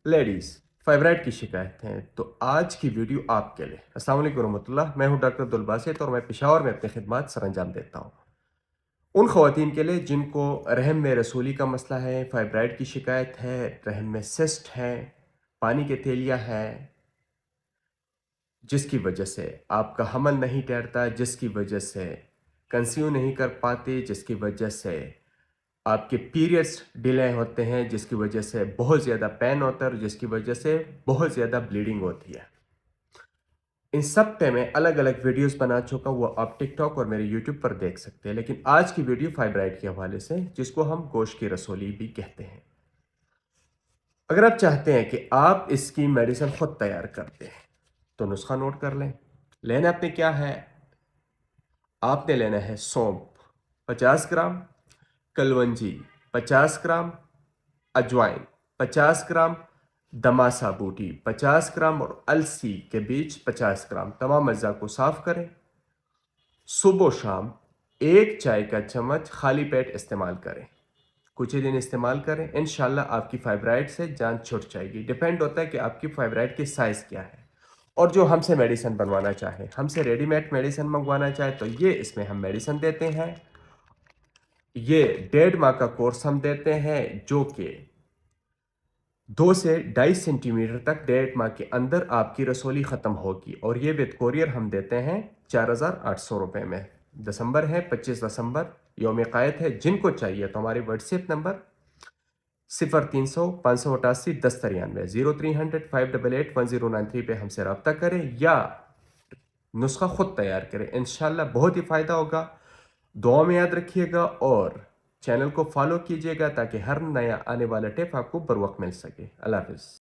Ladies fibroid की शिकायत है तो आज की वीडियो आपके लिए। अस्सलाम वालेकुम रहमतुल्लाह। मैं हूं डॉक्टर अब्दुल बासित और मैं पेशावर में अपनी खिदमत सरअंजाम देता हूं उन ख़वातीन के लिए जिनको रहम में रसूली का मसला है, फाइब्राइड की शिकायत है, रहम में सिस्ट है, पानी के तेलिया है, जिसकी वजह से आपका हमल नहीं ठहरता, जिसकी वजह से कंसीव नहीं कर पाते, जिसकी वजह से आपके पीरियड्स डिले होते हैं, जिसकी वजह से बहुत ज़्यादा पेन होता है और जिसकी वजह से बहुत ज़्यादा ब्लीडिंग होती है। इन सब पे मैं अलग अलग वीडियोस बना चुका हूँ, वो आप टिकटॉक और मेरे यूट्यूब पर देख सकते हैं। लेकिन आज की वीडियो फाइब्राइड के हवाले से, जिसको हम गोश्त की रसोली भी कहते हैं। अगर आप चाहते हैं कि आप इसकी मेडिसिन खुद तैयार करते हैं तो नुस्खा नोट कर लें। लेना आपने क्या है, आपने लेना है सौंफ 50 ग्राम, कलवंजी 50 ग्राम, अजवाइन 50 ग्राम, दमासा बूटी 50 ग्राम और अलसी के बीज 50 ग्राम। तमाम अज्जा को साफ करें। सुबह शाम 1 चाय का चम्मच खाली पेट इस्तेमाल करें। कुछ ही दिन इस्तेमाल करें, इंशाल्लाह आपकी फाइब्राइड से जान छूट जाएगी। डिपेंड होता है कि आपकी फाइब्राइड की साइज़ क्या है। और जो हमसे मेडिसिन बनवाना चाहे, हमसे रेडीमेड मेडिसिन मंगवाना चाहे तो ये इसमें हम मेडिसिन देते हैं। ये 1.5 माह का कोर्स हम देते हैं, जो कि 2 से 2.5 सेंटीमीटर तक 1.5 माह के अंदर आपकी रसोली ख़त्म होगी। और ये विद कोरियर हम देते हैं 4,800 रुपये में। दिसंबर है, 25 दिसंबर यौम क़ायद है। जिनको चाहिए तो हमारे व्हाट्सएप नंबर 0300 588 1093 0300 588 1093 पे हमसे रब्ता करें या नुस्खा खुद तैयार करें। इंशाल्लाह बहुत ही फ़ायदा होगा। दुआ में याद रखिएगा और चैनल को फॉलो कीजिएगा ताकि हर नया आने वाला टिप आपको बर वक्त मिल सके। अल्लाह हाफ़िज़।